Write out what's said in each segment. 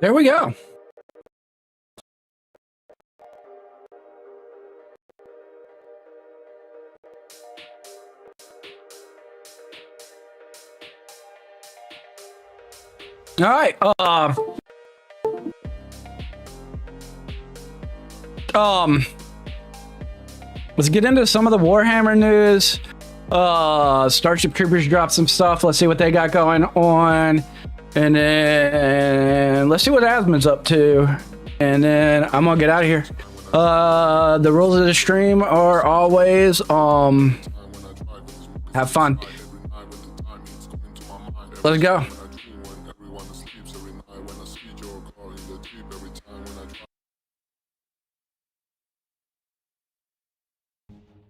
There we go. All right. Let's get into some of the Warhammer news. Starship Troopers dropped some stuff. Let's see what they got going on. And then let's see what Asmon's up to. And then I'm gonna get out of here. The rules of the stream are always have fun. Let's go.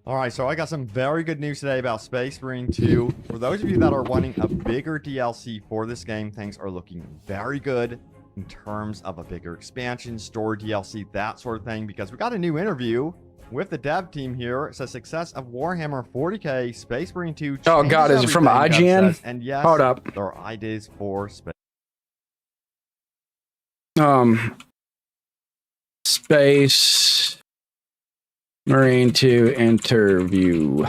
All right, so I got some very good news today about Space Marine 2. For those of you that are wanting a bigger DLC for this game, things are looking very good in terms of a bigger expansion, story DLC, that sort of thing, because we got a new interview with the dev team here. It says success of Warhammer 40k Space Marine 2. Oh God, is it from IGN? Says, and yes, hold up. there are ideas for Space. Space Marine 2 interview.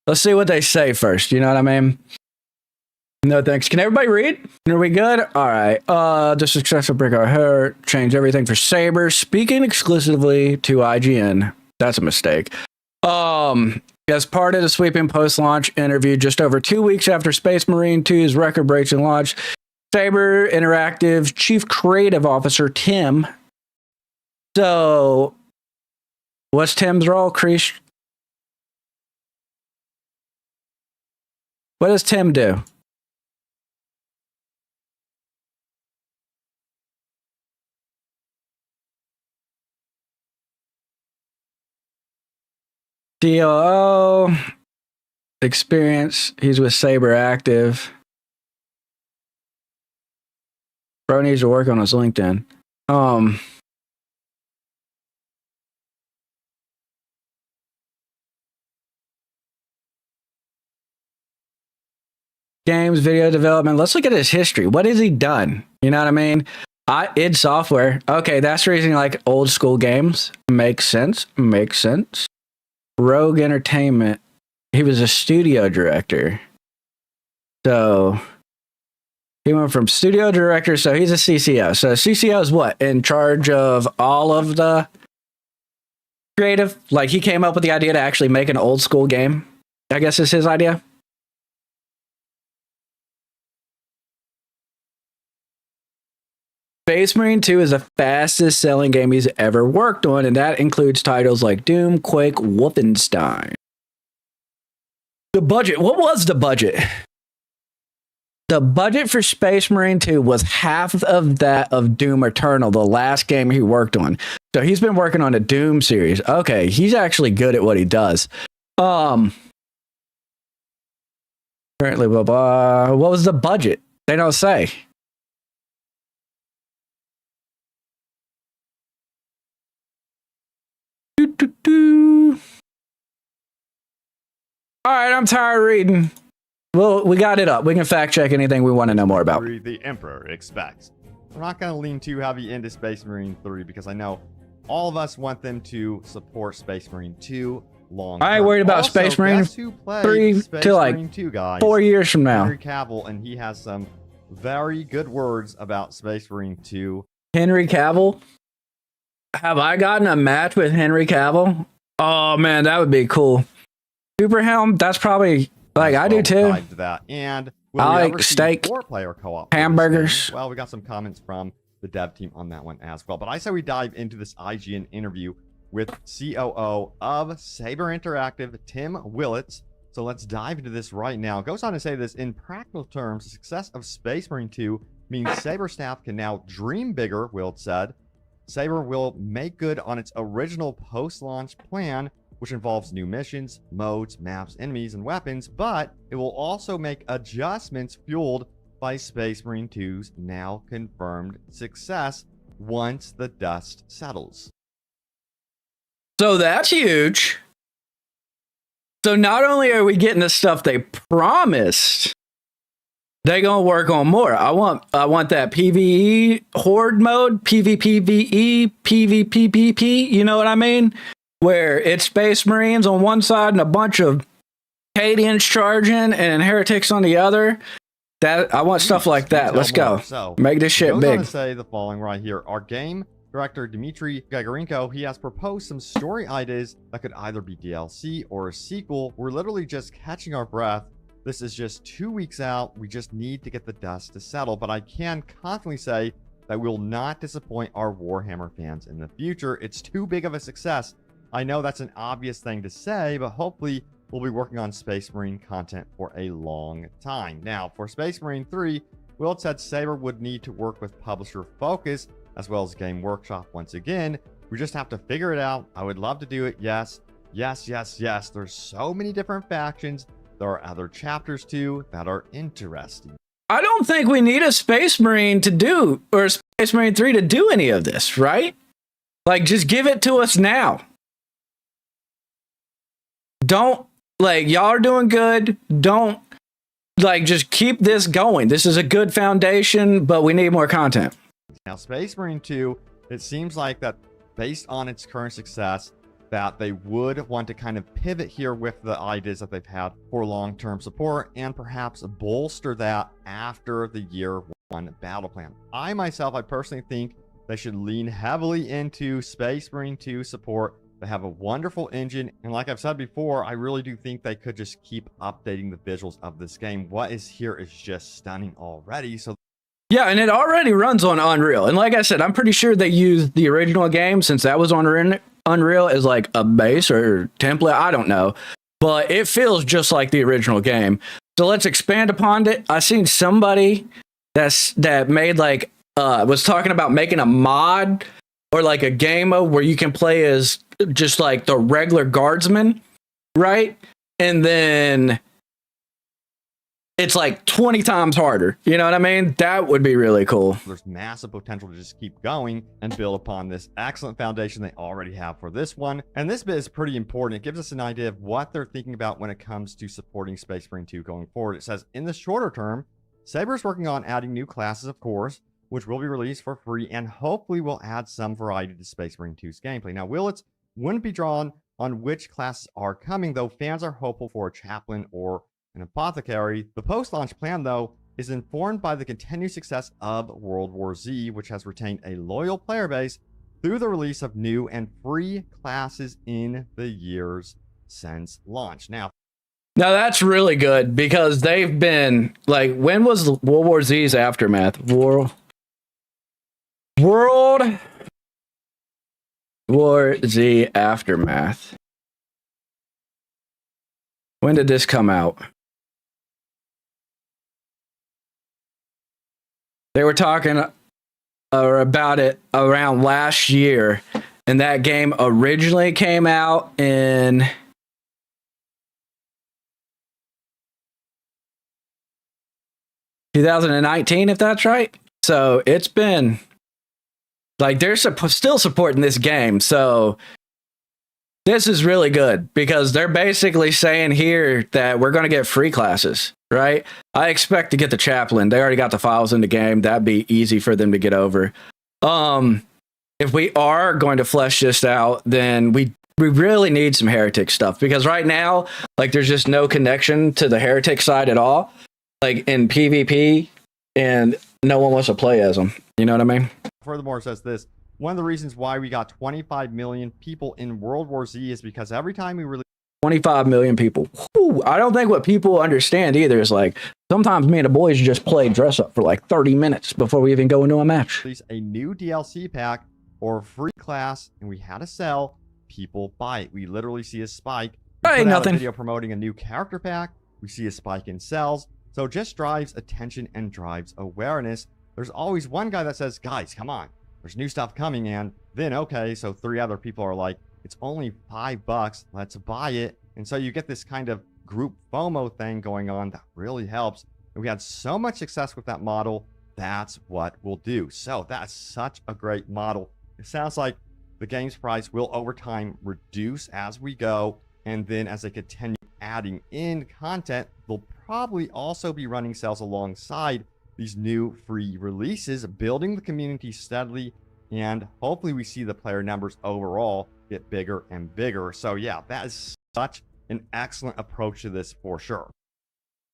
Let's see what they say first. You know what I mean? No thanks. Can everybody read? Are we good? All right. The success of Brick Our Hair changed everything for Saber. Speaking exclusively to IGN. That's a mistake. As part of the sweeping post-launch interview, just over 2 weeks after Space Marine 2's record-breaking launch, Saber Interactive Chief Creative Officer Tim. So, what's Tim's role, Krish? What does Tim do? COO experience. He's with Saber Active. Bro needs to work on his LinkedIn. Games, video development. Let's look at his history. What has he done? You know what I mean? id Software. Okay, that's the reason like old school games. Makes sense. Makes sense. Rogue Entertainment. He was a studio director. So he went from studio director, so he's a CCO. So CCO is what? In charge of all of the creative? Like he came up with the idea to actually make an old school game, I guess is his idea. Space Marine 2 is the fastest selling game he's ever worked on, and that includes titles like Doom, Quake, Wolfenstein. The budget. What was the budget? The budget for Space Marine 2 was half of that of Doom Eternal, the last game he worked on. So he's been working on a Doom series. Okay, he's actually good at what he does. Currently, blah, blah. What was the budget? They don't say. All right, I'm tired of reading. Well, we got it up. We can fact check anything we want to know more about. The Emperor expects. We're not going to lean too heavy into Space Marine 3 because I know all of us want them to support Space Marine 2 long term. I ain't worried about also, Space Marine 3 till like 2, guys? 4 years from now. Henry Cavill, and he has some very good words about Space Marine 2. Henry Cavill? Have I gotten a match with Henry Cavill? Oh man, that would be cool. Super Helm, that's probably like I do too. That. And I like steak, 4-player co-op hamburgers. Well, we got some comments from the dev team on that one as well. But I say we dive into this IGN interview with COO of Saber Interactive, Tim Willits. So let's dive into this right now. It goes on to say this, in practical terms, the success of Space Marine 2 means Saber staff can now dream bigger, Willits said. Saber will make good on its original post-launch plan, which involves new missions, modes, maps, enemies, and weapons, but it will also make adjustments fueled by Space Marine 2's now confirmed success once the dust settles. So that's huge. So not only are we getting the stuff they promised they gonna work on more. I want that PvE horde mode, PvPvE, PvPvP. You know what I mean? Where it's Space Marines on one side and a bunch of Cadians charging and heretics on the other. That I want stuff like that. Let's go. So, make this shit big. big. I want to say the following right here. Our game director Dmitry Grigorenko, he has proposed some story ideas that could either be DLC or a sequel. We're literally just catching our breath. This is just 2 weeks out. We just need to get the dust to settle. But I can confidently say that we will not disappoint our Warhammer fans in the future. It's too big of a success. I know that's an obvious thing to say, but hopefully we'll be working on Space Marine content for a long time. Now, for Space Marine 3, Will said Saber would need to work with publisher Focus as well as Game Workshop once again. We just have to figure it out. I would love to do it. Yes, yes, yes, yes. There's so many different factions. There are other chapters too that are interesting. I don't think we need a Space Marine to do, or a Space Marine 3 to do any of this, right? Like, just give it to us now. Don't, like, y'all are doing good. Don't, like, just keep this going. This is a good foundation, but we need more content. Now, Space Marine 2, it seems like that based on its current success, that they would want to kind of pivot here with the ideas that they've had for long-term support and perhaps bolster that after the year 1 battle plan. I personally think they should lean heavily into Space Marine 2 support. They have a wonderful engine, and like I've said before, I really do think they could just keep updating the visuals of this game. What is here is just stunning already. So yeah, and it already runs on Unreal. And like I said, I'm pretty sure they used the original game since that was on Unreal as like a base or template. I don't know, but it feels just like the original game. So let's expand upon it. I seen somebody that made like was talking about making a mod or like a game mode where you can play as just like the regular guardsman, right? And then it's like 20 times harder. You know what I mean? That would be really cool. There's massive potential to just keep going and build upon this excellent foundation they already have for this one. And this bit is pretty important. It gives us an idea of what they're thinking about when it comes to supporting Space Marine 2 going forward. It says, in the shorter term, Saber's working on adding new classes, of course, which will be released for free and hopefully will add some variety to Space Marine 2's gameplay. Now, Willits wouldn't be drawn on which classes are coming, though fans are hopeful for a chaplain or an apothecary. The post-launch plan, though, is informed by the continued success of World War Z, which has retained a loyal player base through the release of new and free classes in the years since launch. Now that's really good because they've been like, when was World War Z's aftermath? World War Z aftermath. When did this come out? They were talking about it around last year, and that game originally came out in 2019, if that's right. So it's been like they're still supporting this game. So this is really good because they're basically saying here that we're going to get free classes, right? I expect to get the chaplain. They already got the files in the game. That'd be easy for them to get over. If we are going to flesh this out, then we really need some heretic stuff because right now, like, there's just no connection to the heretic side at all, like in PvP, and no one wants to play as them. You know what I mean? Furthermore, it says this. One of the reasons why we got 25 million people in World War Z is because every time we release 25 million people. Whew, I don't think what people understand either is like sometimes me and the boys just play dress up for like 30 minutes before we even go into a match. A new DLC pack or free class and we had to sell, people buy it. We literally see a spike. We Hey, put out nothing. a video promoting a new character pack. We see a spike in sales. So it just drives attention and drives awareness. There's always one guy that says, guys, come on. There's new stuff coming, and then, okay, so 3 other people are like, it's only $5, let's buy it. And so you get this kind of group FOMO thing going on that really helps. And we had so much success with that model, that's what we'll do. So that's such a great model. It sounds like the game's price will over time reduce as we go, and then as they continue adding in content, they'll probably also be running sales alongside these new free releases, building the community steadily, and hopefully we see the player numbers overall get bigger and bigger. So yeah, that is such an excellent approach to this for sure.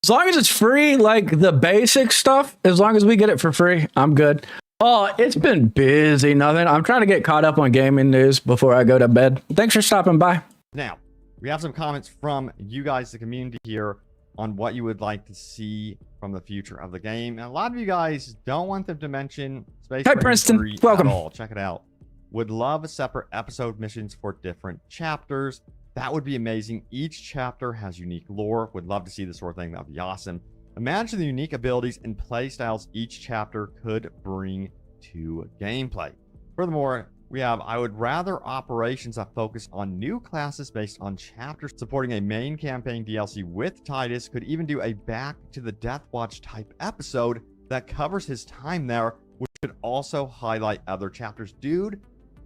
As long as it's free, like the basic stuff, as long as we get it for free, I'm good. Oh, it's been busy, nothing. I'm trying to get caught up on gaming news before I go to bed. Thanks for stopping by. Now, we have some comments from you guys, the community here, on what you would like to see from the future of the game. And a lot of you guys don't want them to mention Space Marine Princeton. 3 Welcome. at all. Check it out. Would love separate episode missions for different chapters. That would be amazing. Each chapter has unique lore. Would love to see this sort of thing. That would be awesome. Imagine the unique abilities and playstyles each chapter could bring to gameplay. Furthermore, we have, I would rather operations that focus on new classes based on chapters, supporting a main campaign DLC with Titus. Could even do a Back to the Death Watch type episode that covers his time there, which could also highlight other chapters. Dude,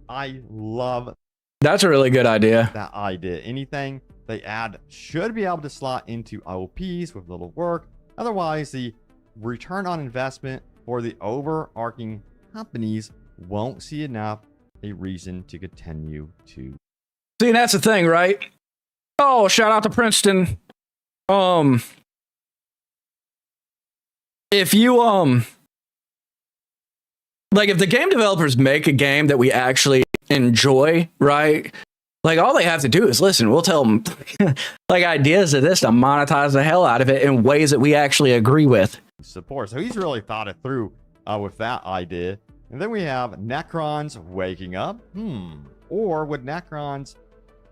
I love That's a really good idea. that idea. Anything they add should be able to slot into OPs with little work. Otherwise, the return on investment for the overarching companies won't see enough a reason to continue to. See, that's the thing, right? Oh, shout out to Princeton. If you like, if the game developers make a game that we actually enjoy, right? Like, all they have to do is listen. We'll tell them like ideas of this to monetize the hell out of it in ways that we actually agree with. Support. So he's really thought it through with that idea. And then we have Necrons waking up. Or would Necrons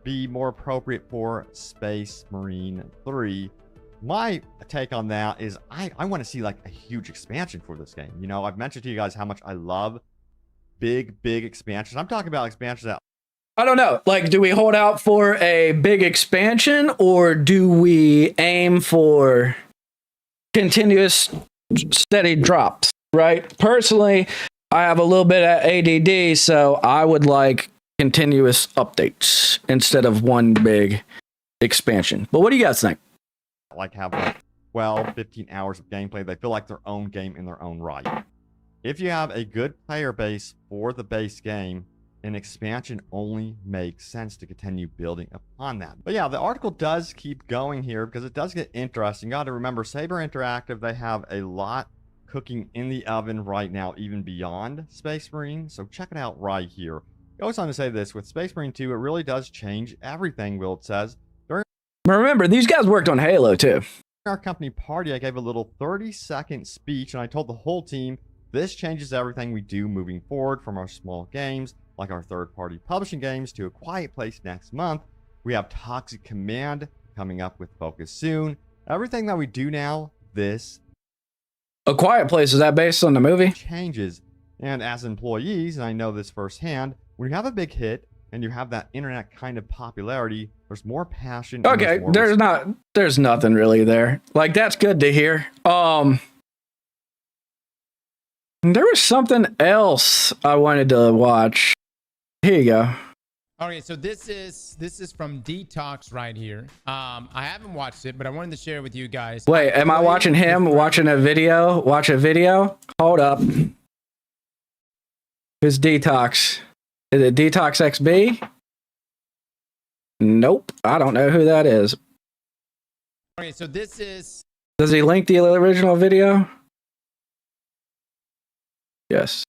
be more appropriate for Space Marine 3? My take on that is I want to see like a huge expansion for this game. You know, I've mentioned to you guys how much I love big expansions. I'm talking about expansions that, I don't know. Like, do we hold out for a big expansion, or do we aim for continuous steady drops, right? Personally, I have a little bit of ADD, so I would like continuous updates instead of one big expansion. But what do you guys think? like have like 12, 15 hours of gameplay. They feel like their own game in their own right. If you have a good player base for the base game, an expansion only makes sense to continue building upon that. But yeah, the article does keep going here because it does get interesting. You got to remember, Saber Interactive, they have a lot cooking in the oven right now, even beyond Space Marine. So check it out right here. It goes on to say this, with Space Marine 2, it really does change everything, Wild says. Remember, these guys worked on Halo too. Our company party, I gave a little 30-second speech, and I told the whole team, this changes everything we do moving forward, from our small games, like our third-party publishing games, to A Quiet Place next month. We have Toxic Command coming up with Focus soon. Everything that we do now, this A Quiet Place, is that based on the movie? changes. And as employees, and I know this firsthand, when you have a big hit and you have that internet kind of popularity, there's more passion. Okay, there's nothing really there. Like, that's good to hear. There was something else I wanted to watch. Here you go. Okay, so this is from Detox right here. I haven't watched it, but I wanted to share it with you guys. Wait, am I watching him watching a video? Watch a video? Hold up. Who's Detox? Is it Detox XB? Nope. I don't know who that is. Okay, so this is... Does he link the original video? Yes.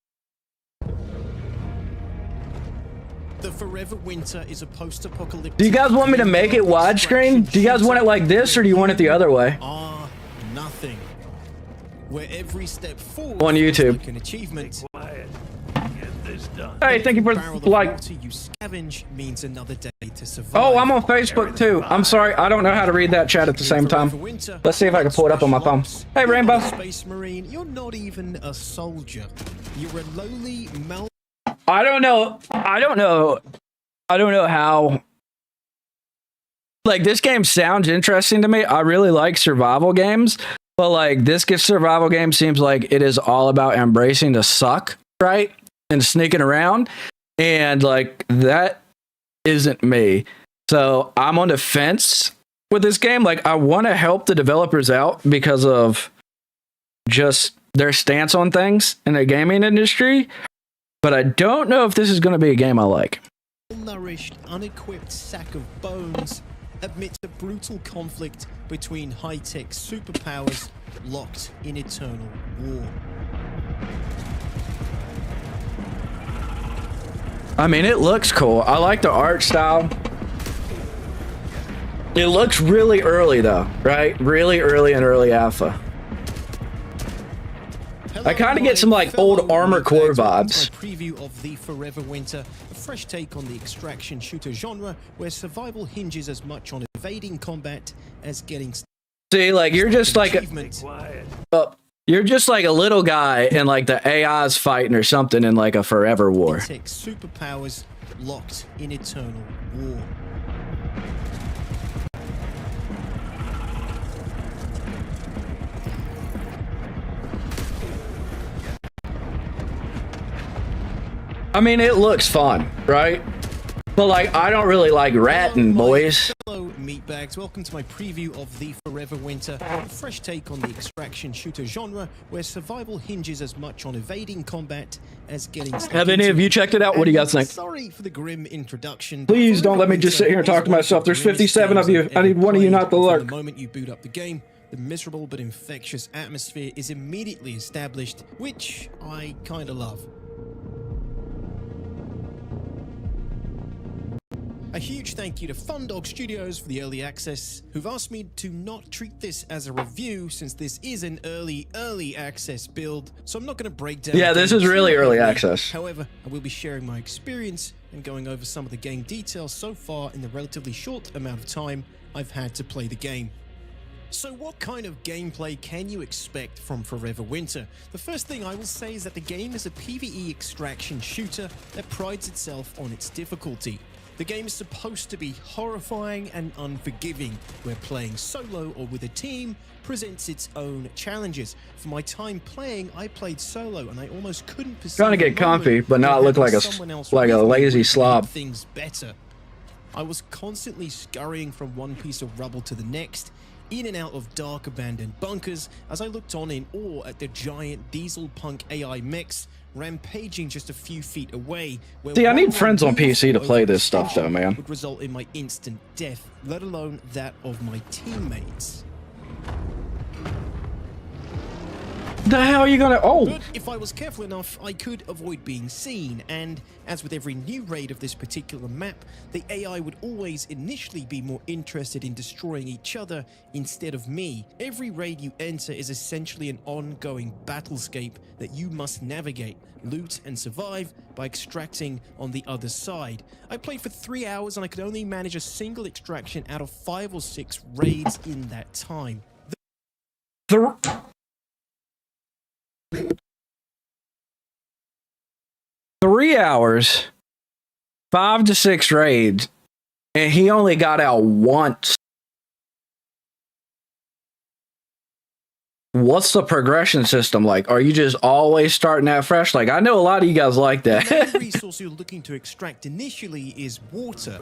The Forever Winter is a post-apocalyptic... Do you guys want me to make it widescreen? Do you guys want it like this, or do you want it the other way? Are nothing.Here every step forward On YouTube. like an achievement. Hey, thank you for Barrel of like. water you scavenge means another day to survive. Oh, I'm on Facebook too. I'm sorry, I don't know how to read that chat at the same time. Let's see if I can pull it up on my phone. Hey, Rainbow. Space Marine, you're not even a soldier. You're a lowly I don't know how. Like, this game sounds interesting to me. I really like survival games, but like this survival game seems like it is all about embracing the suck, right? And sneaking around, and like that isn't me. So I'm on the fence with this game. Like, I want to help the developers out because of just their stance on things in the gaming industry, but I don't know if this is going to be a game I like. Nourished, unequipped sack of bones amidst a brutal conflict between high-tech superpowers locked in eternal war. I mean, it looks cool. I like the art style. It looks really early though, right? Really early in early alpha. I kind of get some like old Armored Core vibes. Preview of the Forever Winter, a fresh take on the extraction shooter genre, where survival hinges as much on evading combat as getting. See, like you're just like you're just like a little guy, and like the AI's fighting or something in like a forever war. Superpowers locked in eternal war. I mean, it looks fun, right? But like, I don't really like ratting, boys. Hello, meatbags. Welcome to my preview of the Forever Winter, a fresh take on the extraction shooter genre, where survival hinges as much on evading combat as getting. Have any of you checked it out? What do you guys think? Sorry for the grim introduction. Please don't let me just sit here and talk to myself. There's 57 of you. I need one of you not to lurk. The moment you boot up the game, the miserable but infectious atmosphere is immediately established, which I kind of love. A huge thank you to Fundog Studios for the early access, who've asked me to not treat this as a review since this is an early access build, so I'm not going to break down. Yeah, this is really early access. However, I will be sharing my experience and going over some of the game details so far in the relatively short amount of time I've had to play the game. So what kind of gameplay can you expect from Forever Winter? The first thing I will say is that the game is a PvE extraction shooter that prides itself on its difficulty. The game is supposed to be horrifying and unforgiving, where playing solo or with a team presents its own challenges. For my time playing, I played solo and I almost couldn't perceive Trying to get comfy, but not look like a lazy slob. Things better. I was constantly scurrying from one piece of rubble to the next, in and out of dark abandoned bunkers, as I looked on in awe at the giant diesel punk AI mechs rampaging just a few feet away. See, I need friends on PC to play this stuff though, man. Would result in my instant death, let alone that of my teammates. The hell are you gonna? Oh, But if I was careful enough, I could avoid being seen, and as with every new raid of this particular map, the AI would always initially be more interested in destroying each other instead of me. Every raid you enter is essentially an ongoing battlescape that you must navigate, loot, and survive by extracting on the other side. I played for 3 hours and I could only manage a single extraction out of 5 or 6 raids in that time. 3 hours, 5 to 6 raids, and he only got out once. What's the progression system like? Are you just always starting out fresh? Like, I know a lot of you guys like that. The resource you're looking to extract initially is water.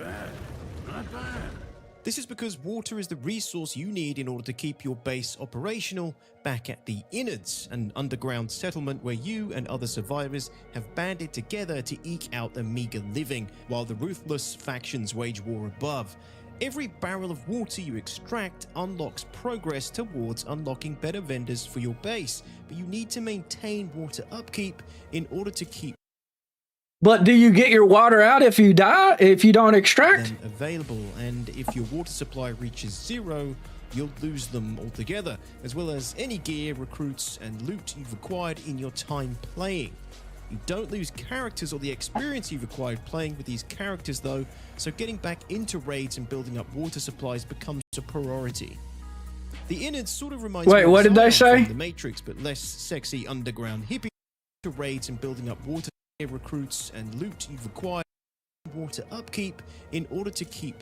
This is because water is the resource you need in order to keep your base operational back at the Innards, an underground settlement where you and other survivors have banded together to eke out a meager living, while the ruthless factions wage war above. Every barrel of water you extract unlocks progress towards unlocking better vendors for your base, but you need to maintain water upkeep in order to keep But do you get your water out if you die, if you don't extract? them available, and if your water supply reaches 0, you'll lose them altogether, as well as any gear, recruits, and loot you've acquired in your time playing. You don't lose characters or the experience you've acquired playing with these characters though, so getting back into raids and building up water supplies becomes a priority. The Innards sort of reminds me of what did they say? from The Matrix, but less sexy underground hippie. To raids and building up water recruits and loot you've acquired, water upkeep in order to keep.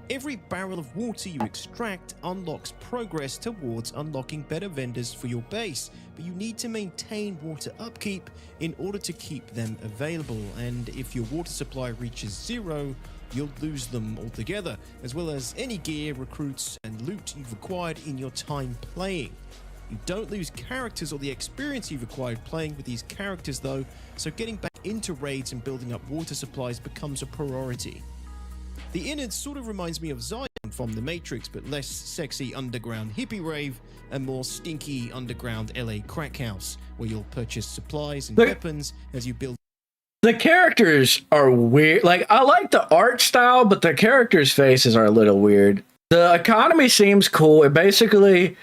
Every barrel of water you extract unlocks progress towards unlocking better vendors for your base, but you need to maintain water upkeep in order to keep them available, and if your water supply reaches 0, you'll lose them altogether, as well as any gear, recruits, and loot you've acquired in your time playing. You don't lose characters or the experience you've acquired playing with these characters though, so getting back into raids and building up water supplies becomes a priority. The innards sort of reminds me of Zion from The Matrix, but less sexy underground hippie rave and more stinky underground LA crack house, where you'll purchase supplies and weapons as you build. The characters are weird. Like, I like the art style, but the characters' faces are a little weird. The economy seems cool. It basically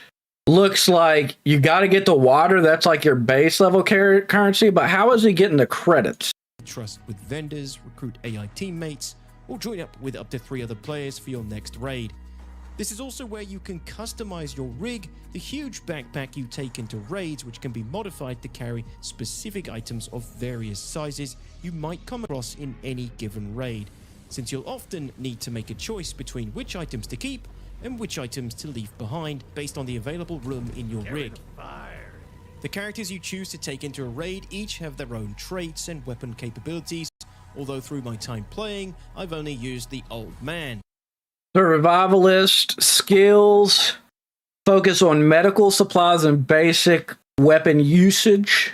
looks like you got to get the water. That's like your base level currency. But how is he getting the credits? Trust with vendors, recruit AI teammates, or join up with up to 3 other players for your next raid. This is also where you can customize your rig, the huge backpack you take into raids, which can be modified to carry specific items of various sizes you might come across in any given raid, since you'll often need to make a choice between which items to keep and which items to leave behind based on the available room in your rig. The characters you choose to take into a raid each have their own traits and weapon capabilities, although through my time playing, I've only used the old man. The revivalist skills focus on medical supplies and basic weapon usage.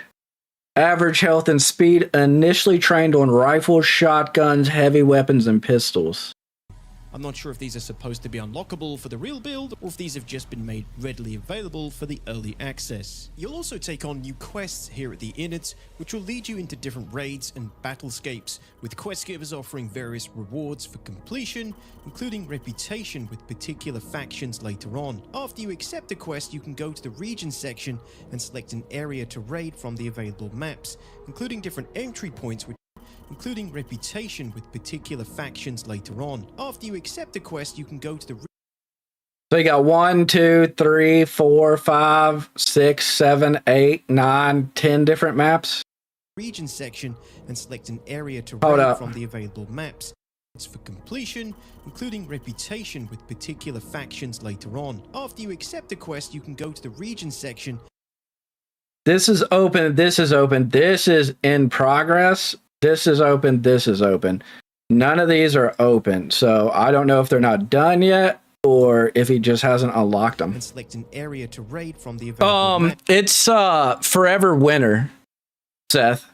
Average health and speed, initially trained on rifles, shotguns, heavy weapons, and pistols. I'm not sure if these are supposed to be unlockable for the real build, or if these have just been made readily available for the early access. You'll also take on new quests here at the innards, which will lead you into different raids and battlescapes, with quest givers offering various rewards for completion, including reputation with particular factions later on. After you accept a quest, you can go to the region section and select an area to raid from the available maps, including different entry points including reputation with particular factions later on. After you accept a quest, you can go to the... So you got 1, 2, 3, 4, 5, 6, 7, 8, 9, 10 different maps. Region section and select an area to raid from the available maps. It's for completion, including reputation with particular factions later on. After you accept a quest, you can go to the region section. This is open. This is open. This is in progress. This is open. This is open. None of these are open. So I don't know if they're not done yet or if he just hasn't unlocked them. And select an area to raid from the available maps. It's Forever Winter, Seth.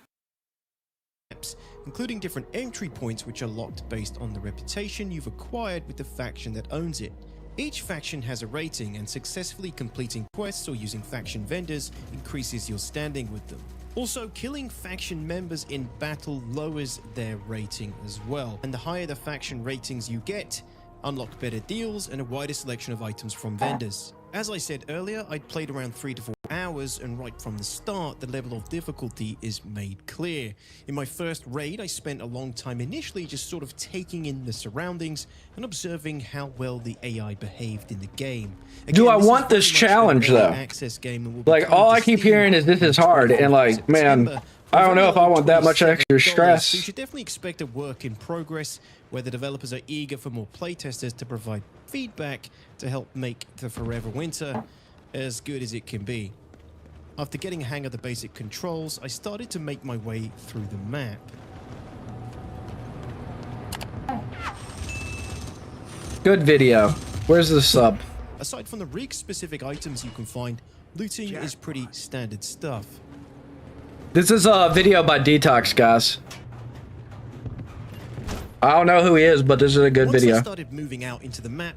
Including different entry points which are locked based on the reputation you've acquired with the faction that owns it. Each faction has a rating, and successfully completing quests or using faction vendors increases your standing with them. Also, killing faction members in battle lowers their rating as well, and the higher the faction ratings you get, unlock better deals and a wider selection of items from vendors. As I said earlier, I'd played around 3 to 4 hours, and right from the start, the level of difficulty is made clear. In my first raid, I spent a long time initially just sort of taking in the surroundings and observing how well the AI behaved in the game. Again, do I want this challenge though? Like, all I keep hearing is this is hard, and like, man, I don't know if I want that much extra stress. So you should definitely expect a work in progress, where the developers are eager for more playtesters to provide feedback to help make the Forever Winter as good as it can be. After getting a hang of the basic controls, I started to make my way through the map. Good video. Where's the sub? Aside from the rig-specific items you can find, looting is pretty standard stuff. This is a video by Detox, guys. I don't know who he is, but this is a good video. Once I started moving out into the map,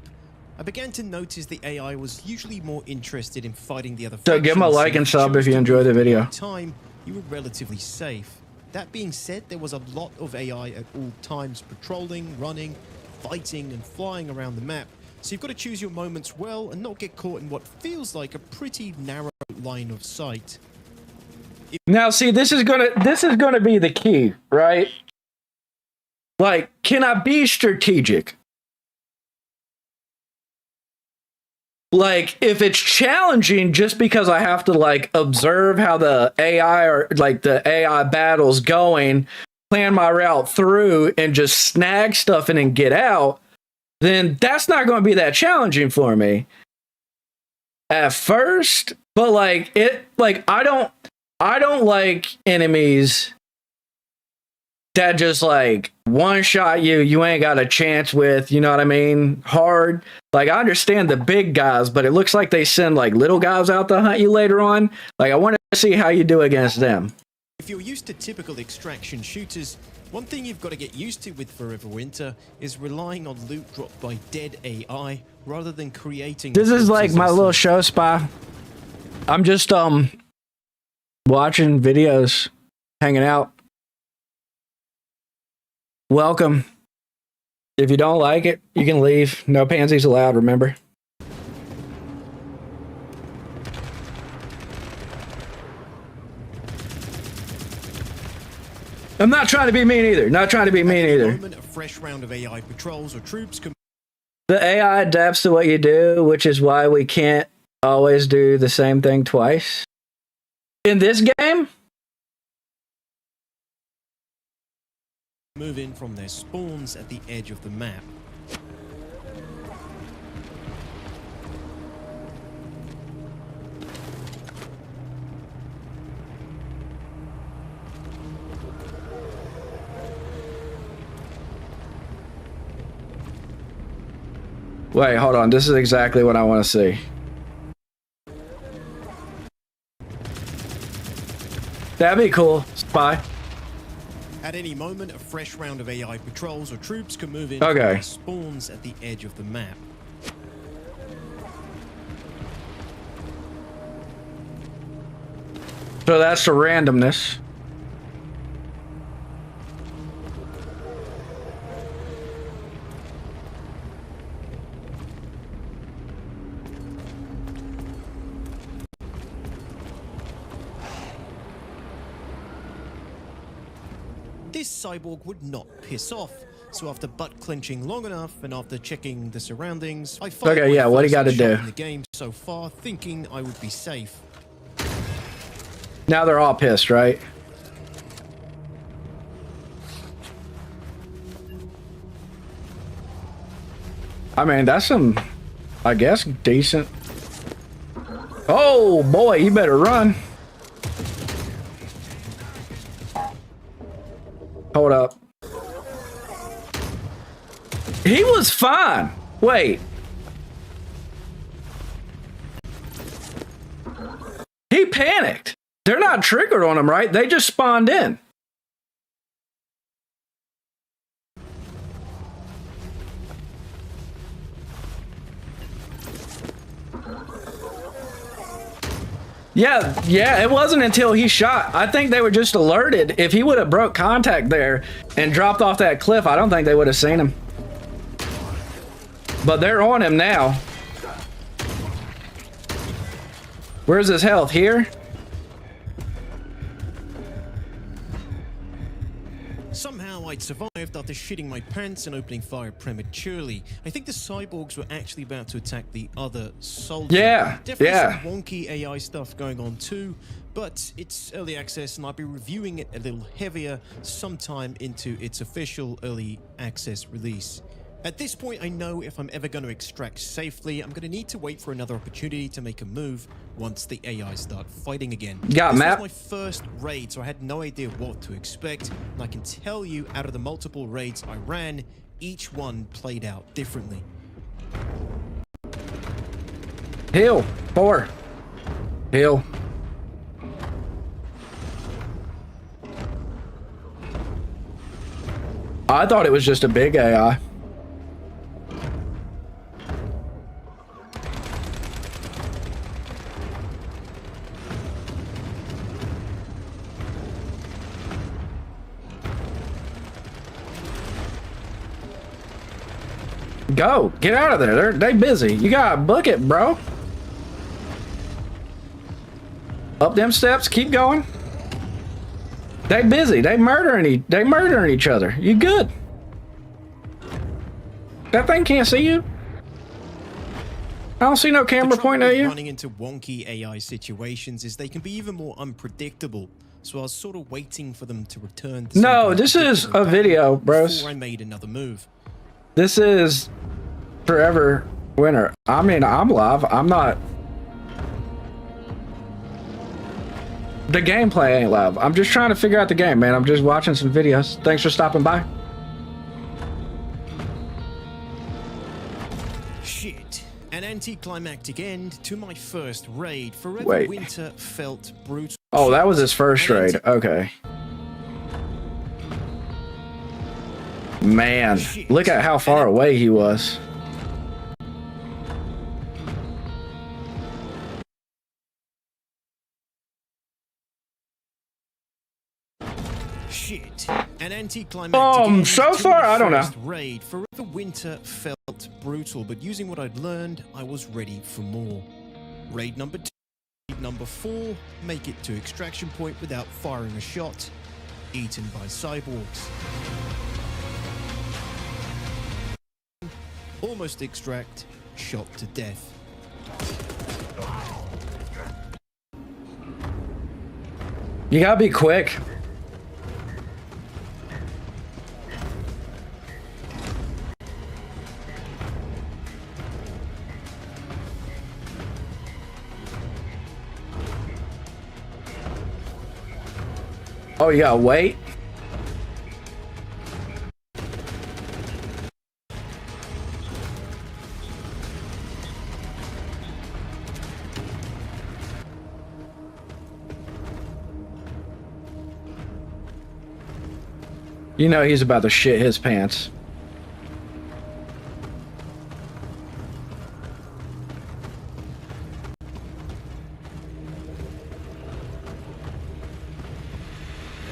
I began to notice the AI was usually more interested in fighting the other factions. So give him a like and sub if you enjoy the video. Time, you were relatively safe. That being said, there was a lot of AI at all times, patrolling, running, fighting, and flying around the map. So you've got to choose your moments well and not get caught in what feels like a pretty narrow line of sight. Now, see, this is gonna be the key, right? Like, can I be strategic? Like, if it's challenging just because I have to, like, observe how the AI or, like, the AI battle's going, plan my route through, and just snag stuff and then get out, then that's not going to be that challenging for me at first. But, like, I don't like enemies that just like one shot you ain't got a chance with, you know what I mean? Hard. Like, I understand the big guys, but it looks like they send like little guys out to hunt you later on. Like, I want to see how you do against them. If you're used to typical extraction shooters, one thing you've got to get used to with Forever Winter is relying on loot dropped by dead AI rather than creating... This is like my little show spy. I'm just watching videos, hanging out. Welcome. If you don't like it, you can leave. No pansies allowed, remember? I'm not trying to be mean either. Not trying to be mean either. A fresh round of AI patrols or troops can... The AI adapts to what you do, which is why we can't always do the same thing twice. In this game? Move in from their spawns at the edge of the map. Wait, hold on. This is exactly what I want to see. That'd be cool, spy. At any moment, a fresh round of AI patrols or troops can move in Okay. from their spawns at the edge of the map. So that's the randomness. This cyborg would not piss off, so after butt clenching long enough and after checking the surroundings, I fired Okay, my yeah, what do you first gotta shot do? in the game so far, thinking I would be safe. Now they're all pissed, right? I mean, that's some, I guess, decent. Oh boy, you better run. Hold up. He was fine. Wait. He panicked. They're not triggered on him, right? They just spawned in. Yeah, it wasn't until he shot. I think they were just alerted. If he would have broke contact there and dropped off that cliff, I don't think they would have seen him. But they're on him now. Where's his health? Here? Somehow I'd survived after shitting my pants and opening fire prematurely. I think the cyborgs were actually about to attack the other soldier. Yeah, Definitely yeah. some wonky AI stuff going on too, but it's early access and I'll be reviewing it a little heavier sometime into its official early access release. At this point, I know if I'm ever going to extract safely, I'm going to need to wait for another opportunity to make a move once the AI start fighting again. Got This map? was my first raid, so I had no idea what to expect. And I can tell you, out of the multiple raids I ran, each one played out differently. Heal. 4. Heal. I thought it was just a big AI. Go. Get out of there. They busy. You gotta book it, bro. Up them steps. Keep going. They busy. They murdering each other. You good? That thing can't see you. I don't see no camera pointing at you. Running into wonky AI situations is they can be even more unpredictable. So I was sort of waiting for them to return to No, something this is predictable a video, bros. before I made another move. This is Forever Winter. I mean, I'm live. I'm not. The gameplay ain't love. I'm just trying to figure out the game, man. I'm just watching some videos. Thanks for stopping by. Shit. An anticlimactic end to my first raid. Forever Wait. Winter felt brutal. Oh, that was his first raid. Okay. Man, look at how far away he was. Shit. An anticlimactic So far, I don't know. raid. Forever Winter felt brutal, but using what I'd learned, I was ready for more. Raid number 2. Raid number 4. Make it to extraction point without firing a shot. Eaten by cyborgs. Almost extract. Shot to death. You gotta be quick. Oh, you gotta wait? You know he's about to shit his pants.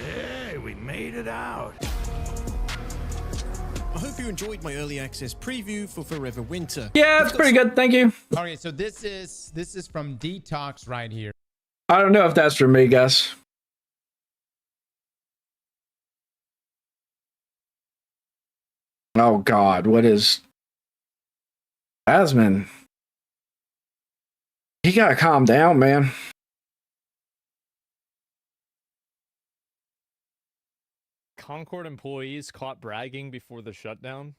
Hey, we made it out. I hope you enjoyed my early access preview for Forever Winter. Yeah, it's pretty good. Thank you. Okay, so this is from Detox right here. I don't know if that's for me, guys. Oh God, what is Asman? He gotta calm down, man. Concord employees caught bragging before the shutdown.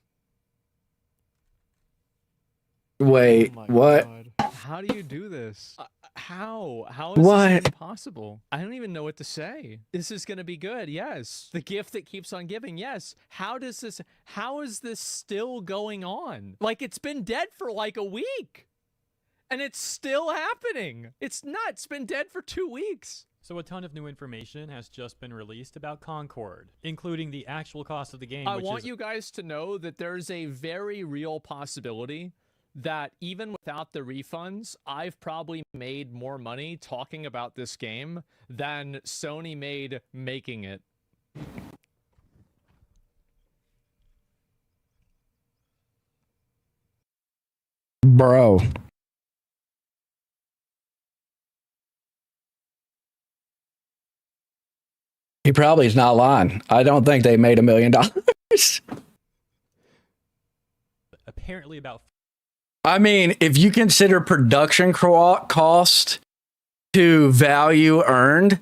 Wait, Oh my what? God. How do you do this? How? How is What? this even possible? I don't even know what to say. This is going to be good. Yes. The gift that keeps on giving. Yes. How is this still going on? Like, it's been dead for like a week. And it's still happening. It's nuts. It's been dead for 2 weeks. So a ton of new information has just been released about Concord, including the actual cost of the game. I want you guys to know that there's a very real possibility that even without the refunds, I've probably made more money talking about this game than Sony made making it. Bro. He probably is not lying. I don't think they made $1 million. Apparently about I mean, if you consider production cost to value earned,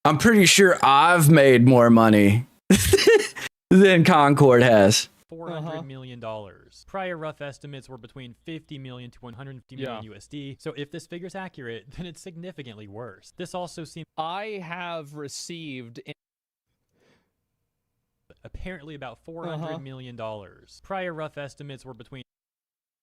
I'm pretty sure I've made more money than Concord has. $400 million. Prior rough estimates were between 50 million to 150 million USD. So if this figure's accurate, then it's significantly worse. This also seems I have received apparently about $400 million. Prior rough estimates were between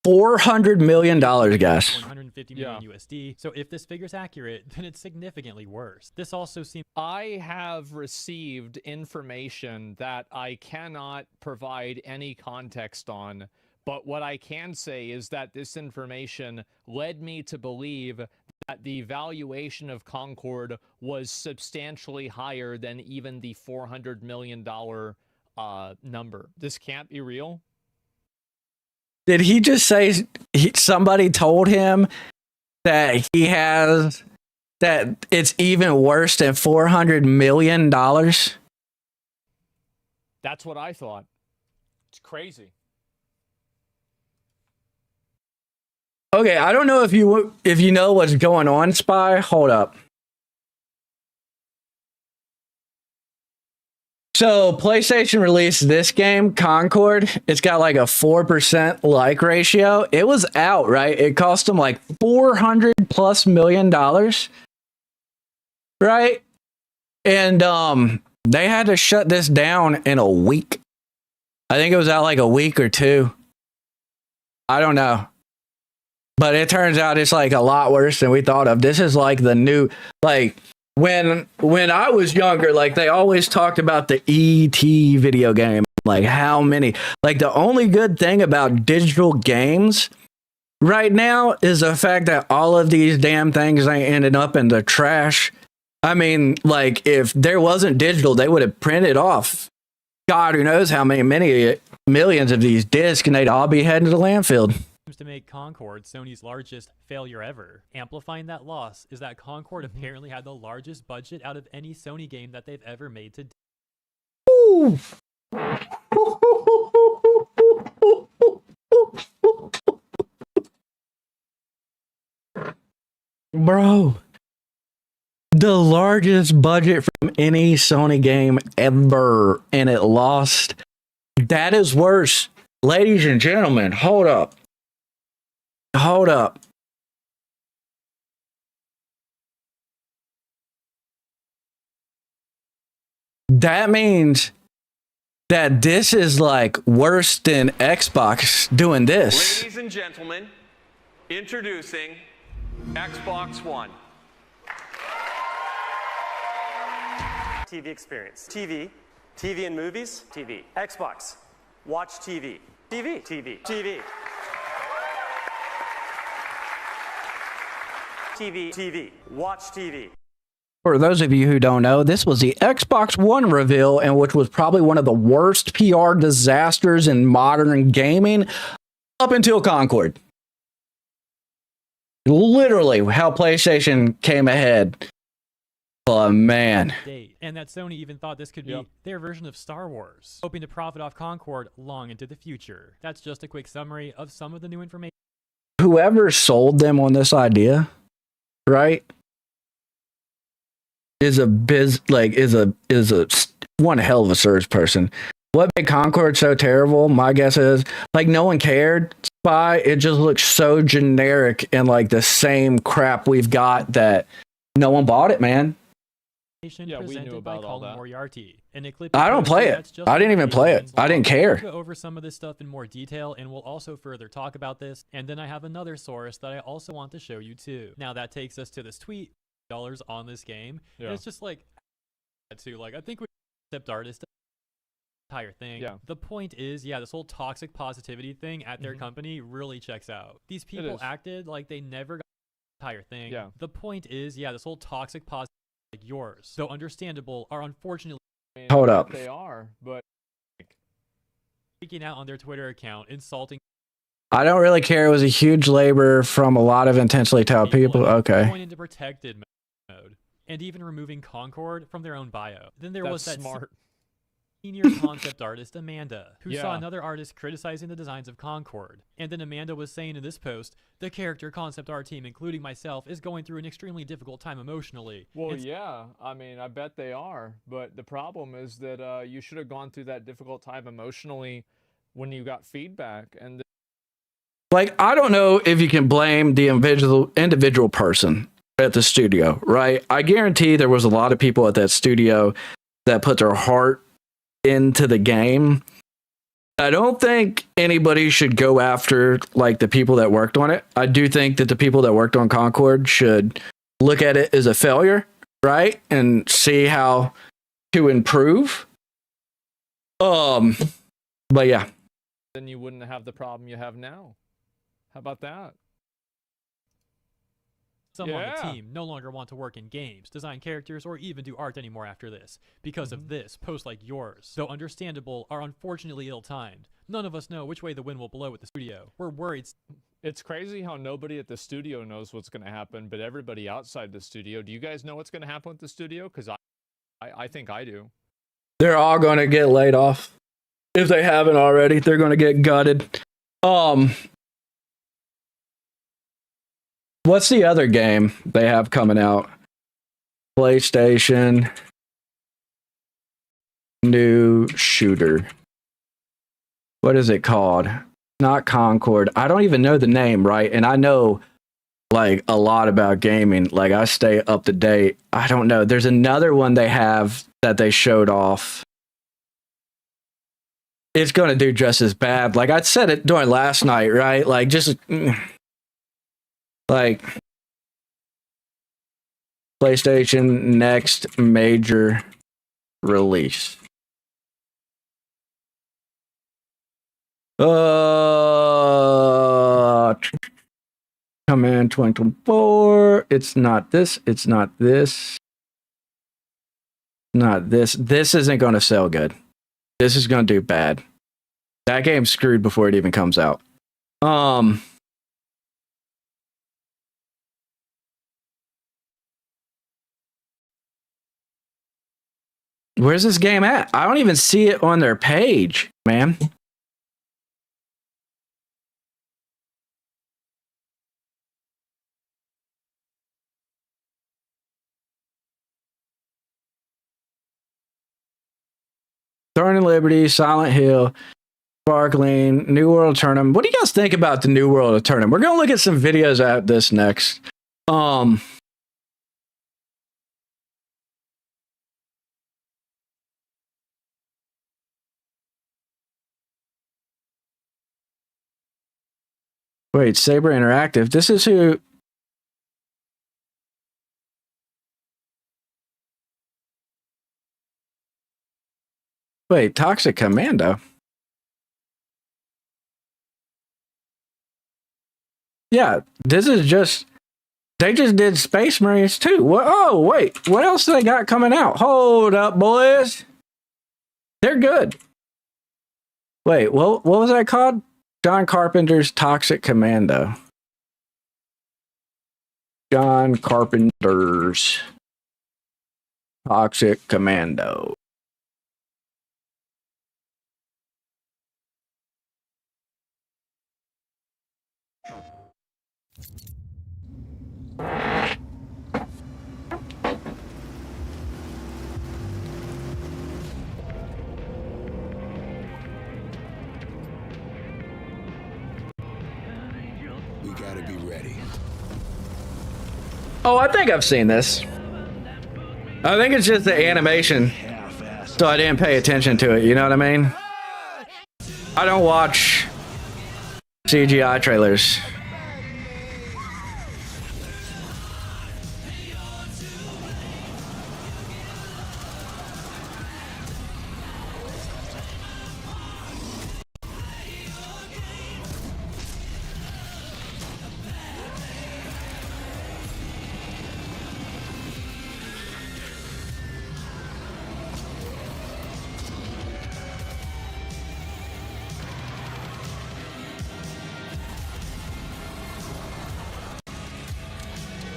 $400 million, guys. 150 million USD. So if this figure's accurate, then it's significantly worse. This also seems I have received information that I cannot provide any context on, but what I can say is that this information led me to believe that the valuation of Concord was substantially higher than even the $400 million number. This can't be real. Did he just say somebody told him that he has, that it's even worse than $400 million? That's what I thought. It's crazy. Okay, I don't know if you know what's going on, Spy. Hold up. So PlayStation released this game, Concord. It's got like a 4% like ratio. It was out, right? It cost them like $400+ million. right? And they had to shut this down in a week. I think it was out like a week or two. I don't know. But it turns out it's like a lot worse than we thought of. This is like the new, like when I was younger, like they always talked about the ET video game. Like how many, like the only good thing about digital games right now is the fact that all of these damn things ain't ended up in the trash. I mean, like if there wasn't digital, they would have printed off God who knows how many millions of these discs, and they'd all be heading to the landfill. To make Concord Sony's largest failure ever. Amplifying that loss is that Concord apparently had the largest budget out of any Sony game that they've ever made to date. Ooh. Bro, the largest budget from any Sony game ever, and it lost. That is worse. Ladies and gentlemen, hold up. Hold up. That means that this is like worse than Xbox doing this. Ladies and gentlemen, introducing Xbox One. TV experience. TV. TV and movies. TV. Xbox. Watch TV. TV. TV. TV. TV. TV. Watch TV. For those of you who don't know, this was the Xbox One reveal, and which was probably one of the worst PR disasters in modern gaming up until Concord. Literally how PlayStation came ahead. Oh, man. And that Sony even thought this could be their version of Star Wars, hoping to profit off Concord long into the future. That's just a quick summary of some of the new information. Whoever sold them on this idea, right, is a one hell of a surge person. What made Concord so terrible? My guess is like no one cared. Spy, it just looks so generic and like the same crap we've got that no one bought it, man. Yeah, we knew about all that. Moriarty. I don't play it. I didn't even play it. I didn't care. We'll go over some of this stuff in more detail, and we'll also further talk about this. And then I have another source that I also want to show you too. Now that takes us to this tweet. Dollars on this game. And it's just like, I think we concept artist entire thing. The point is, this whole toxic positivity thing at their company really checks out. These people acted like they never got the entire thing. The point is, this whole toxic positivity like yours, though understandable, are unfortunately hold up. They are, but speaking out on their Twitter account, insulting. I don't really care. It was a huge labor from a lot of intensely talented people. Okay. Going into protected mode and even removing Concord from their own bio. Then there was that smart senior concept artist Amanda, who saw another artist criticizing the designs of Concord. And then Amanda was saying in this post, the character concept art team, including myself, is going through an extremely difficult time emotionally. Well, I mean, I bet they are. But the problem is that you should have gone through that difficult time emotionally when you got feedback. And like, I don't know if you can blame the individual person at the studio, right? I guarantee there was a lot of people at that studio that put their heart into the game. I don't think anybody should go after like the people that worked on it. I do think that the people that worked on Concord should look at it as a failure, right? And see how to improve. But yeah. Then you wouldn't have the problem you have now. How about that? Some on the team no longer want to work in games, design characters, or even do art anymore after this. Because of this, posts like yours, though understandable, are unfortunately ill-timed. None of us know which way the wind will blow at the studio. We're worried. It's crazy how nobody at the studio knows what's going to happen, but everybody outside the studio. Do you guys know what's going to happen with the studio? Because I think I do. They're all going to get laid off. If they haven't already, they're going to get gutted. What's the other game they have coming out? PlayStation new shooter. What is it called? Not Concord. I don't even know the name, right? And I know like a lot about gaming. Like I stay up to date. I don't know. There's another one they have that they showed off. It's going to do just as bad. Like I said it during last night, right? Like just like PlayStation next major release. Command 2024. It's not this. It's not this. Not this. This isn't going to sell good. This is going to do bad. That game's screwed before it even comes out. Where's this game at? I don't even see it on their page, man. Thorn and Liberty, Silent Hill, Sparkling, New World Tournament. What do you guys think about the New World Tournament? We're gonna look at some videos at this next. Wait, Saber Interactive. This is who. Wait, Toxic Commando. Yeah, this is just. They just did Space Marines too. What? Oh, wait. What else do they got coming out? Hold up, boys. They're good. Wait, what was that called? John Carpenter's Toxic Commando. John Carpenter's Toxic Commando. We gotta be ready. Oh, I think I've seen this. I think it's just the animation, so I didn't pay attention to it. You know what I mean? I don't watch CGI trailers.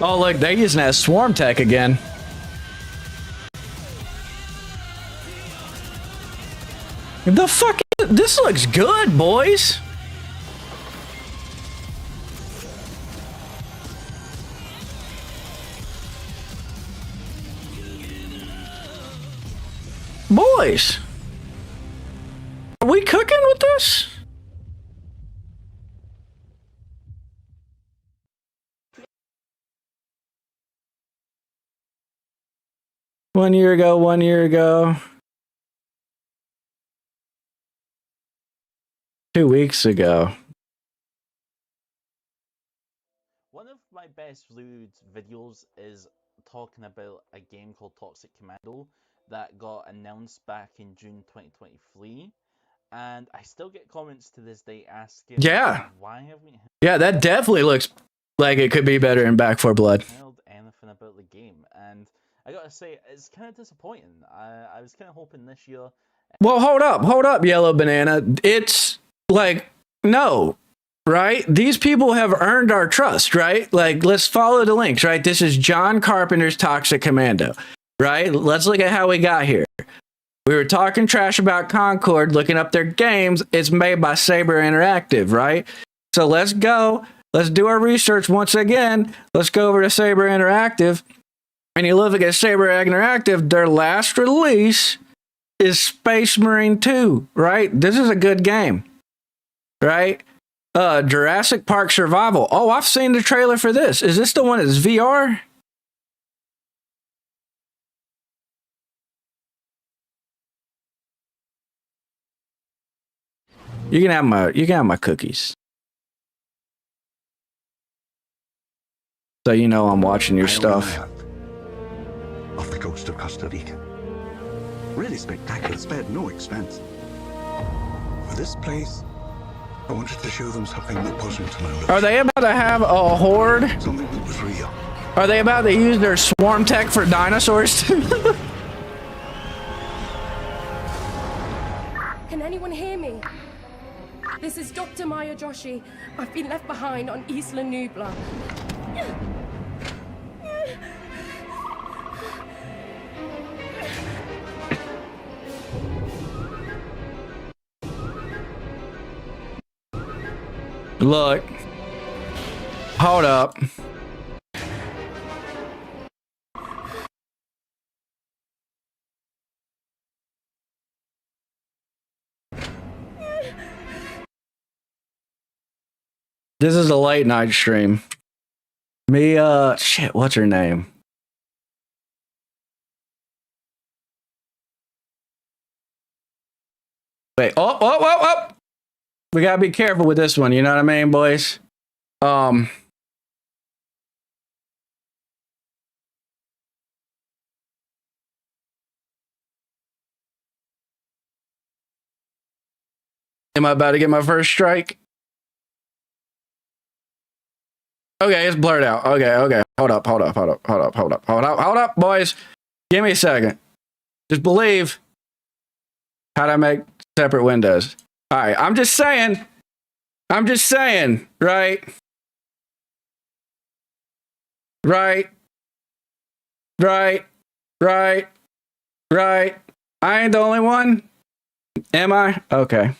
Oh, look, they're using that swarm tech again. The fuck? This looks good, boys. Boys, are we cooking with this? One year ago. 2 weeks ago. One of my best viewed videos is talking about a game called Toxic Commando that got announced back in June 2023, and I still get comments to this day asking, Yeah. why have we Yeah, that definitely looks like it could be better in Back 4 Blood. heard anything about the game? And I gotta say, it's kind of disappointing. I was kind of hoping this year. Well, hold up, Yellow Banana. It's like, no, right? These people have earned our trust, right? Like, let's follow the links, right? This is John Carpenter's Toxic Commando, right? Let's look at how we got here. We were talking trash about Concord, looking up their games. It's made by Saber Interactive, right? So let's go. Let's do our research once again. Let's go over to Saber Interactive. And you look at Saber Interactive, their last release is Space Marine 2, right? This is a good game, right? Jurassic Park Survival. Oh, I've seen the trailer for this. Is this the one that's VR? You can have my cookies. So you know I'm watching your stuff. Off the coast of Costa Rica. Really spectacular, spared no expense. For this place, I wanted to show them something that wasn't an illusion. Are they about to have a horde? Something that was real. Are they about to use their swarm tech for dinosaurs? Can anyone hear me? This is Dr. Maya Joshi. I've been left behind on Isla Nubla. Look. Hold up. This is a late night stream. Shit, what's her name? Wait, oh. We gotta be careful with this one, you know what I mean, boys? Am I about to get my first strike? Okay, it's blurred out. Okay. Hold up, boys. Give me a second. Just believe. How'd I make separate windows? All right, I'm just saying, right? I ain't the only one. Am I? Okay.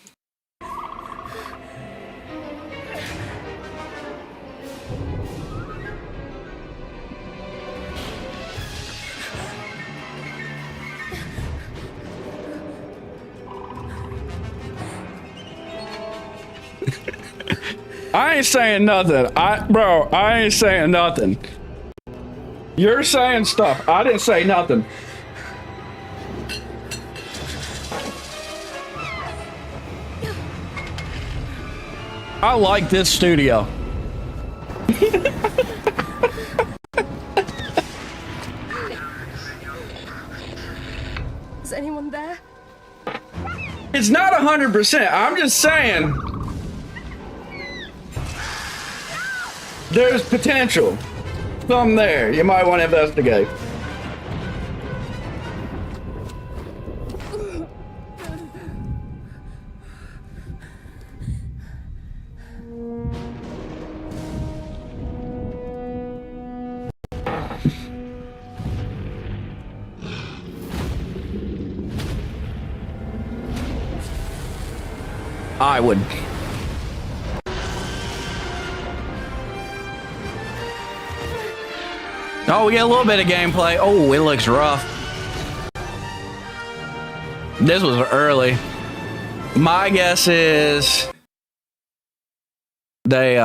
I ain't saying nothing. I ain't saying nothing. You're saying stuff. I didn't say nothing. I like this studio. Is anyone there? It's not 100%. I'm just saying. There's potential. Some there. You might want to investigate. I would. Oh, we get a little bit of gameplay. Oh, it looks rough. This was early. My guess is they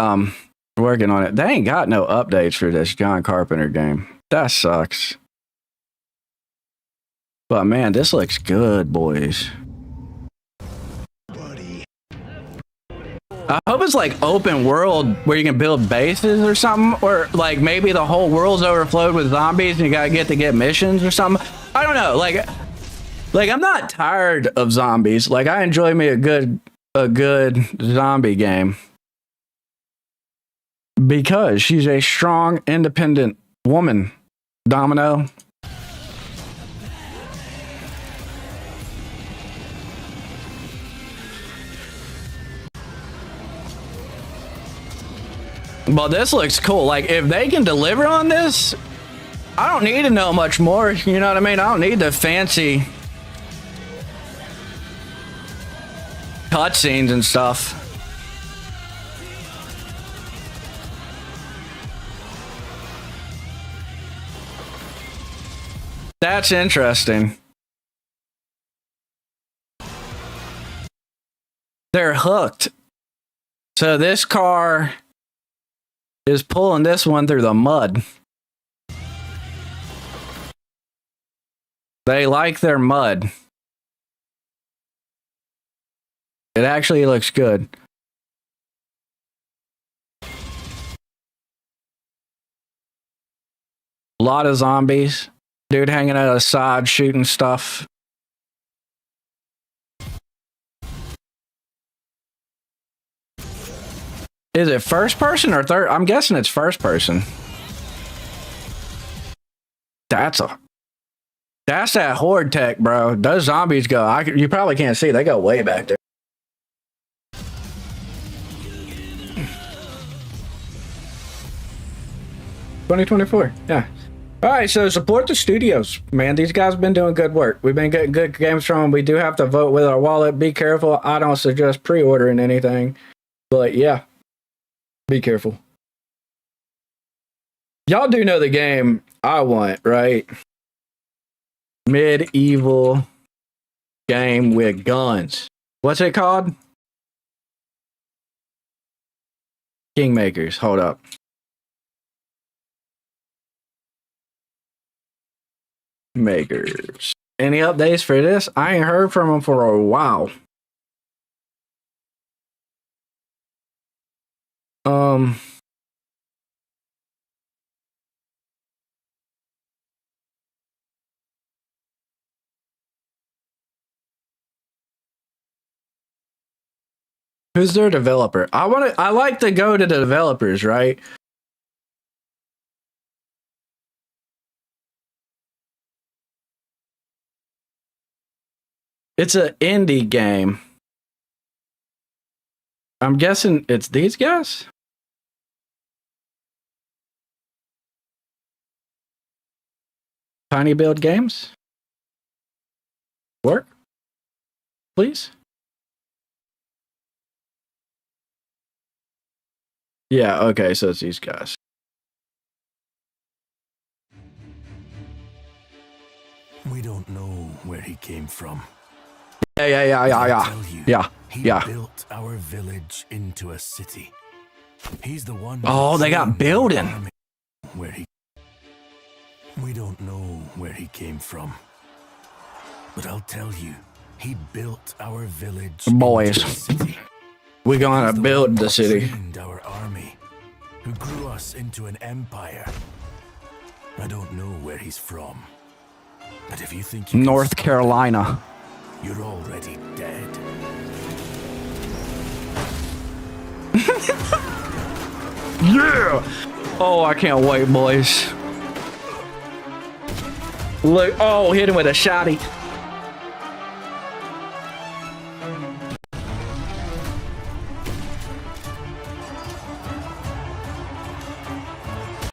working on it. They ain't got no updates for this John Carpenter game. That sucks. But man, this looks good, boys. I hope it's like open world where you can build bases or something, or like maybe the whole world's overflowed with zombies and you gotta get missions or something. I don't know. Like I'm not tired of zombies. Like I enjoy me a good zombie game because she's a strong, independent woman. Domino. But this looks cool. Like, if they can deliver on this, I don't need to know much more. You know what I mean? I don't need the fancy cutscenes and stuff. That's interesting. They're hooked. So this car is pulling this one through the mud. They like their mud. It actually looks good. A lot of zombies. Dude hanging out of the side shooting stuff. Is it first person or third? I'm guessing it's first person. That's that horde tech, bro. Those zombies go. You probably can't see. They go way back there. $2024. Yeah. All right. So support the studios, man. These guys have been doing good work. We've been getting good games from them. We do have to vote with our wallet. Be careful. I don't suggest pre-ordering anything, but yeah, be careful. Y'all do know the game I want, right? Medieval game with guns. What's it called? Kingmakers. Hold up. Makers. Any updates for this? I ain't heard from them for a while. Who's their developer? I like to go to the developers, right? It's an indie game. I'm guessing it's these guys? Tiny Build Games? Work? Please? Yeah, okay, so it's these guys. We don't know where he came from. Yeah. He built our village into a city. He's the one. Oh, they got building. We don't know where he came from. But I'll tell you, he built our village Boys. into a city. We're gonna build the city. Our army, who grew us into an empire. I don't know where he's from. But if you think you North Carolina. You're already dead. Yeah! Oh, I can't wait, boys. Look, oh, hit him with a shotty.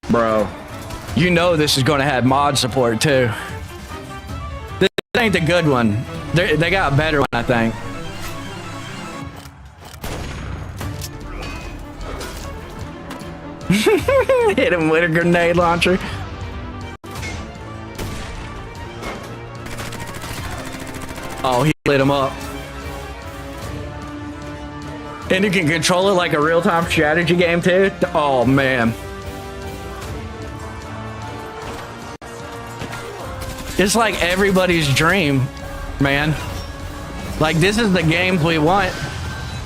Bro, you know this is going to have mod support too. This ain't the good one. They got a better one, I think. Hit him with a grenade launcher. Oh, he lit him up. And you can control it like a real-time strategy game too. Oh, man. It's like everybody's dream, man. Like, this is the games we want.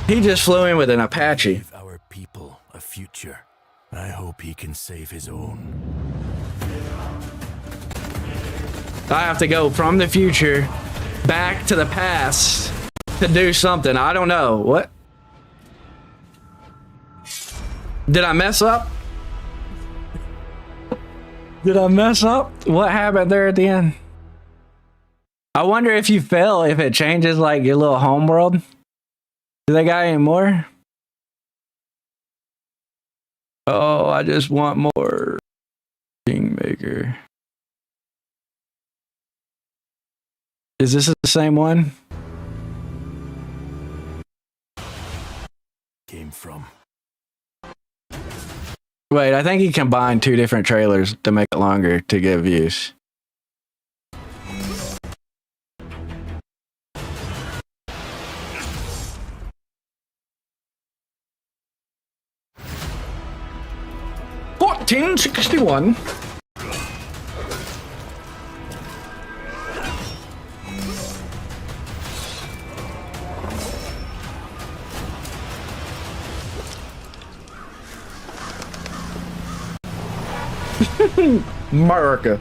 He just flew in with an Apache. Give our people a future. I hope he can save his own. I have to go from the future back to the past to do something. I don't know. What? Did I mess up? Did I mess up? What happened there at the end? I wonder if you fail, if it changes like your little home world. Do they got any more? Oh, I just want more. Kingmaker. Is this the same one? Came from. Wait, I think he combined two different trailers to make it longer to get views. 1961. America.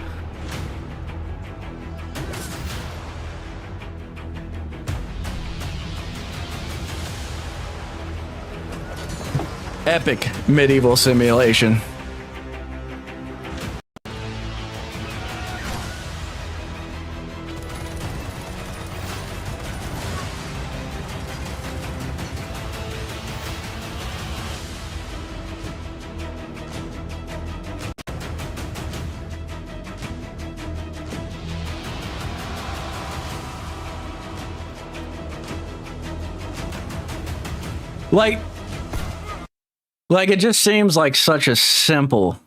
Epic medieval simulation. Like it just seems like such a simple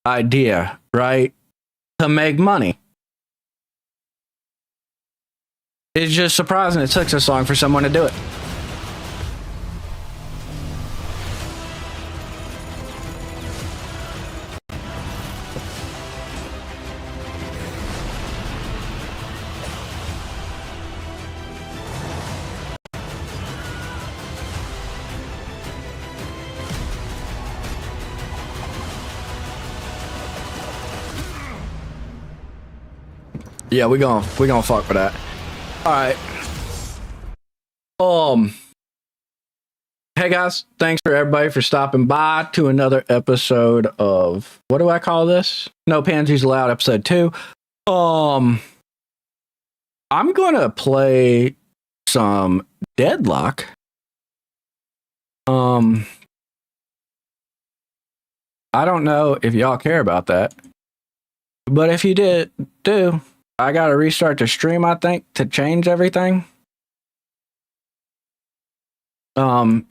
idea, right? To make money. It's just surprising it took so long for someone to do it. Yeah, we gonna fuck with that. All right. Hey guys, thanks for everybody for stopping by to another episode of, what do I call this? No Pansies Allowed, episode 2. I'm gonna play some Deadlock. I don't know if y'all care about that, but if you do, I gotta restart the stream, I think, to change everything. So